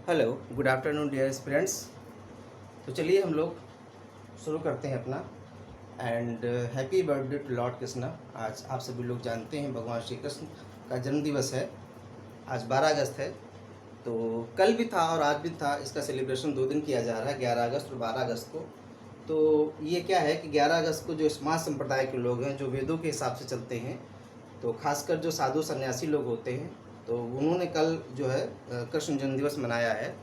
Hello, good afternoon dear students. तो चलिए हम लोग शुरू करते हैं अपना। And happy birthday to Lord Krishna. आज आप सभी लोग जानते हैं भगवान श्री कृष्ण का जन्म दिवस है। आज 12 अगस्त है। तो कल भी था और आज भी था। इसका सेलिब्रेशन 2 दिन किया जा रहा है, 11 अगस्त और 12 अगस्त को। तो ये क्या है कि 11 अगस्त को जो समाज संप्रदाय के लोग हैं, जो वेदों के हिसाब से चलते हैं, तो खासकर जो साधु सन्यासी लोग होते हैं, तो उन्होंने कल जो है कृष्ण जन्म दिवस मनाया है।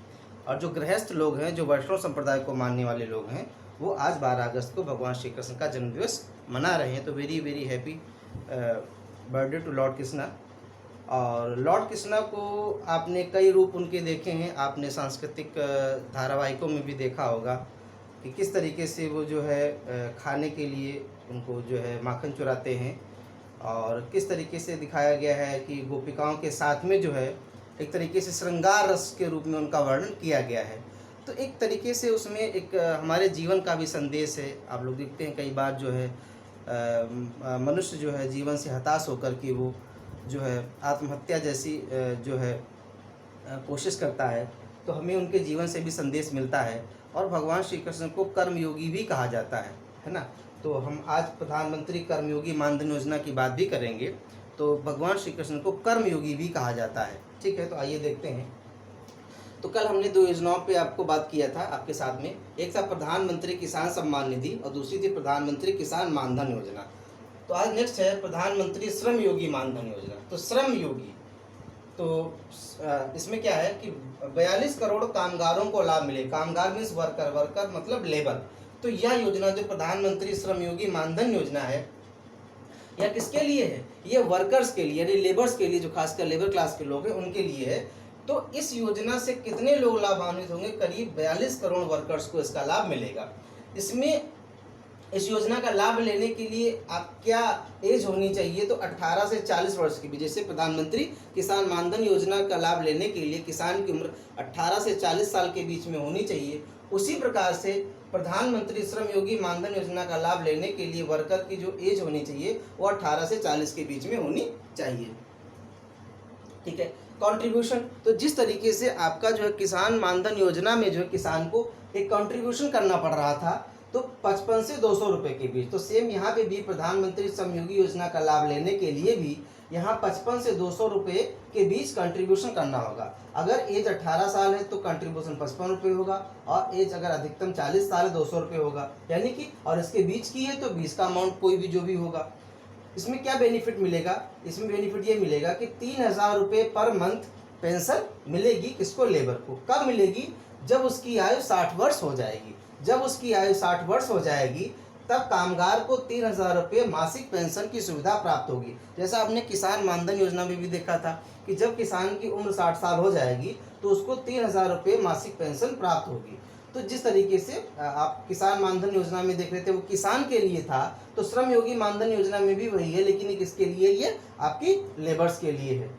और जो गृहस्थ लोग हैं, जो वैष्णव संप्रदाय को मानने वाले लोग हैं, वो आज 12 अगस्त को भगवान श्री कृष्ण का जन्म दिवस मना रहे हैं। तो very very happy birthday to Lord Krishna. और लॉर्ड कृष्णा को आपने कई रूप उनके देखे हैं। आपने सांस्कृतिक धारावाहिकों में भी देखा होगा कि किस तरीके से वो जो है खाने के लिए उनको जो है माखन चुराते हैं, और किस तरीके से दिखाया गया है कि गोपिकाओं के साथ में जो है एक तरीके से श्रृंगार रस के रूप में उनका वर्णन किया गया है। तो एक तरीके से उसमें एक हमारे जीवन का भी संदेश है। आप लोग देखते हैं कई बार जो है मनुष्य जो है जीवन से हताश होकर के वो जो है आत्महत्या जैसी जो है कोशिश करता है। तो हमें उनके जीवन से भी संदेश मिलता है। और भगवान श्री कृष्ण को कर्मयोगी भी कहा जाता है ना। तो हम आज प्रधानमंत्री कर्मयोगी मानधन योजना की बात भी करेंगे। तो भगवान श्री कृष्ण को कर्मयोगी भी कहा जाता है। ठीक है, तो आइए देखते हैं। तो कल हमने 2 योजनाओं पे आपको बात किया था आपके साथ में। एक था प्रधानमंत्री किसान सम्मान निधि और दूसरी थी प्रधानमंत्री किसान मानधन योजना। तो आज नेक्स्ट है प्रधानमंत्री श्रम योगी मानधन योजना। तो श्रम योगी, तो इसमें क्या है कि 42 करोड़ कामगारों को लाभ मिले। कामगार मीन्स वर्कर, वर्कर मतलब लेबर। तो यह योजना जो प्रधानमंत्री श्रम योगी मानधन योजना है, यह किसके लिए है? ये वर्कर्स के लिए, यानी लेबर्स के लिए, जो खासकर लेबर क्लास के लोग हैं उनके लिए है। तो इस योजना से कितने लोग लाभान्वित होंगे? करीब 42 करोड़ वर्कर्स को इसका लाभ मिलेगा। इसमें इस योजना का लाभ लेने के लिए आप क्या एज होनी चाहिए? तो 18 से 40 वर्ष की भी। जैसे प्रधानमंत्री किसान मानधन योजना का लाभ लेने के लिए किसान की उम्र 18 से 40 साल के बीच में होनी चाहिए, उसी प्रकार से प्रधानमंत्री श्रम योगी मानधन योजना का लाभ लेने के लिए वर्कर की जो एज होनी चाहिए वो 18 से 40 के बीच में होनी चाहिए। ठीक है। कंट्रीब्यूशन, तो जिस तरीके से आपका जो है किसान मानधन योजना में जो है किसान को एक कंट्रीब्यूशन करना पड़ रहा था, तो 55 से 200 रुपये के बीच, तो सेम यहाँ पे भी प्रधानमंत्री श्रम योगी योजना का लाभ लेने के लिए भी यहाँ 55 से 200 रुपये के बीच कंट्रीब्यूशन करना होगा। अगर एज 18 साल है तो कंट्रीब्यूशन 55 रुपये होगा, और एज अगर अधिकतम 40 साल है 200 रुपये होगा, यानी कि, और इसके बीच की है तो 20 का अमाउंट कोई भी जो भी होगा। इसमें क्या बेनिफिट मिलेगा? इसमें बेनिफिट ये मिलेगा कि 3000 रुपये पर मंथ पेंशन मिलेगी। किसको? लेबर को। कब मिलेगी? जब उसकी आयु 60 वर्ष हो जाएगी। जब उसकी आयु 60 वर्ष हो जाएगी तब कामगार को 3000 रुपये मासिक पेंशन की सुविधा प्राप्त होगी। जैसा आपने किसान मानधन योजना में भी देखा था कि जब किसान की उम्र 60 साल हो जाएगी तो उसको 3000 रुपये मासिक पेंशन प्राप्त होगी। तो जिस तरीके से आप किसान मानधन योजना में देख रहे थे वो किसान के लिए था, तो श्रम योगी मानधन योजना में भी वही है, लेकिन किसके लिए? ये आपकी लेबर्स के लिए है।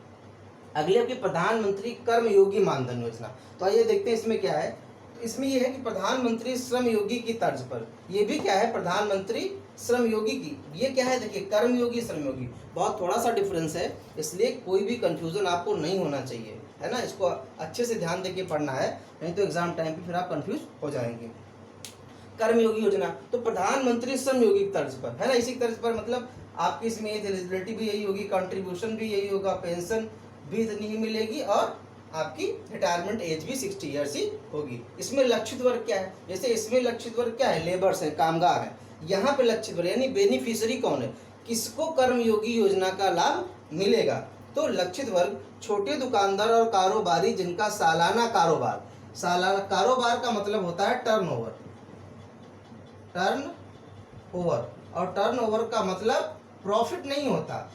अगले आपकी प्रधानमंत्री कर्मयोगी मानधन योजना। तो आइए देखते हैं इसमें क्या है। तो इसमें यह है कि प्रधानमंत्री श्रम योगी की तर्ज पर, ये भी क्या है? प्रधानमंत्री श्रम योगी की। ये क्या है? देखिए, कर्मयोगी श्रम योगी बहुत थोड़ा सा डिफरेंस है, इसलिए कोई भी कंफ्यूजन आपको नहीं होना चाहिए, है ना। इसको अच्छे से ध्यान देके पढ़ना है, नहीं तो एग्जाम टाइम पे फिर आप कंफ्यूज हो जाएंगे। कर्मयोगी योजना, तो प्रधानमंत्री श्रम योगी तर्ज पर, है ना। इसी तर्ज पर मतलब आपकी इसमें एज एलिजिबिलिटी भी यही होगी, कंट्रीब्यूशन भी यही होगा, पेंशन भी इतनी ही मिलेगी, और आपकी रिटायरमेंट एज भी 60 ईयर्स ही होगी। इसमें लक्षित वर्ग क्या है? जैसे इसमें लक्षित वर्ग क्या है? लेबर्स हैं, कामगार हैं। यहाँ पे लक्षित वर्ग यानी बेनिफिशियरी कौन है? किसको कर्मयोगी योजना का लाभ मिलेगा? तो लक्षित वर्ग छोटे दुकानदार और कारोबारी जिनका सालाना कारोबार, सालाना कारोबार का मतलब होता है टर्नओवर, टर्नओवर, और टर्नओवर का मतलब प्रॉफिट नहीं होता।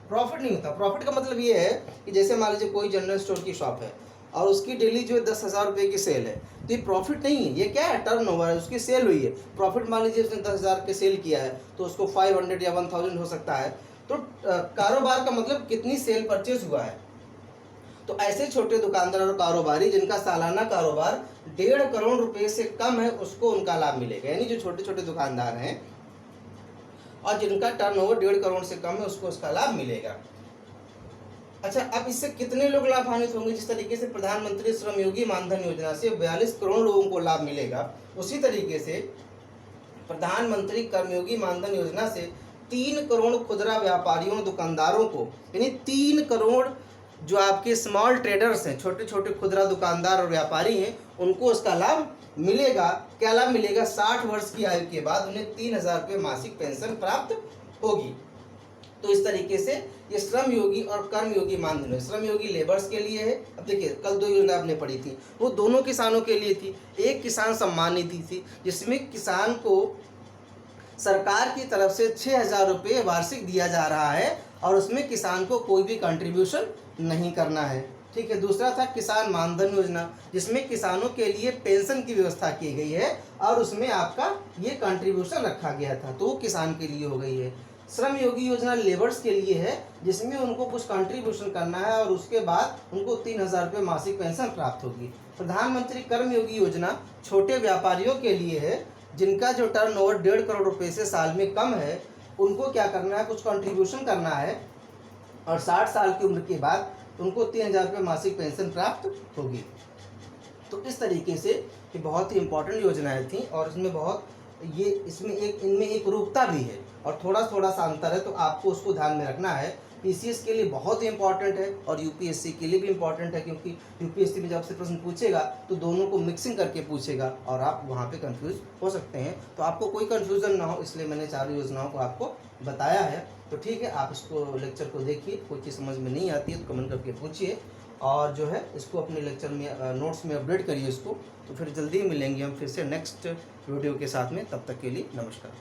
प्रॉफिट नहीं होता। प्रॉफिट का मतलब ये है कि जैसे मान लीजिए कोई जनरल स्टोर की शॉप है और उसकी डेली जो है 10,000 रुपये की सेल है, तो ये प्रॉफिट नहीं है, ये क्या है? टर्नओवर है, उसकी सेल हुई है। प्रॉफिट मान लीजिए उसने 10,000 के सेल किया है तो उसको 500 या 1000 हो सकता है। तो कारोबार का मतलब कितनी सेल परचेज हुआ है। तो ऐसे छोटे दुकानदार और कारोबारी जिनका सालाना कारोबार 1.5 करोड़ रुपए से कम है उसको उनका लाभ मिलेगा। यानी जो छोटे छोटे दुकानदार हैं और जिनका टर्नओवर 1.5 करोड़ से कम है उसको उसका लाभ मिलेगा। अच्छा, अब इससे कितने लोग लाभान्वित होंगे? जिस तरीके से प्रधानमंत्री श्रम योगी मानधन योजना से 42 करोड़ लोगों को लाभ मिलेगा, उसी तरीके से प्रधानमंत्री कर्मयोगी मानधन योजना से 3 करोड़ खुदरा व्यापारियों दुकानदारों को, यानी 3 करोड़ जो आपके स्मॉल ट्रेडर्स हैं, छोटे छोटे खुदरा दुकानदार और व्यापारी हैं, उनको उसका लाभ मिलेगा। क्या लाभ मिलेगा? 60 वर्ष की आयु के बाद उन्हें 3,000 रुपये मासिक पेंशन प्राप्त होगी। तो इस तरीके से ये श्रम योगी और कर्म योगी मानधन है। श्रम योगी लेबर्स के लिए है। अब देखिए, कल 2 योजना आपने पढ़ी थी, वो दोनों किसानों के लिए थी। एक किसान सम्मान निधि थी, जिसमें किसान को सरकार की तरफ से 6,000 रुपये वार्षिक दिया जा रहा है और उसमें किसान को कोई भी कंट्रीब्यूशन नहीं करना है। ठीक है। दूसरा था किसान मानधन योजना, जिसमें किसानों के लिए पेंशन की व्यवस्था की गई है और उसमें आपका ये कंट्रीब्यूशन रखा गया था, तो वो किसान के लिए हो गई है। श्रम योगी योजना लेबर्स के लिए है, जिसमें उनको कुछ कंट्रीब्यूशन करना है और उसके बाद उनको 3,000 रुपये मासिक पेंशन प्राप्त होगी। प्रधानमंत्री कर्म योगी योजना छोटे व्यापारियों के लिए है, जिनका जो टर्नओवर 1.5 करोड़ रुपए से साल में कम है, उनको क्या करना है? कुछ कंट्रीब्यूशन करना है और 60 साल की उम्र के बाद उनको 3,000 रुपये मासिक पेंशन प्राप्त होगी। तो इस तरीके से ये बहुत ही इम्पोर्टेंट योजनाएं थी और इसमें इनमें एक रूपता भी है और थोड़ा सा अंतर है, तो आपको उसको ध्यान में रखना है। पीसीएस के लिए बहुत ही इंपॉर्टेंट है और यूपीएससी के लिए भी इम्पॉर्टेंट है, क्योंकि यूपीएससी में जब से प्रश्न पूछेगा तो दोनों को मिक्सिंग करके पूछेगा और आप वहाँ पे कंफ्यूज हो सकते हैं। तो आपको कोई कंफ्यूजन ना हो, इसलिए मैंने 4 योजनाओं को आपको बताया है। तो ठीक है, आप इसको लेक्चर को देखिए, कोई चीज़ समझ में नहीं आती है तो कमेंट करके पूछिए और जो है इसको अपने लेक्चर में नोट्स में अपडेट करिए इसको। तो फिर जल्दी मिलेंगे हम फिर से नेक्स्ट वीडियो के साथ में। तब तक के लिए नमस्कार।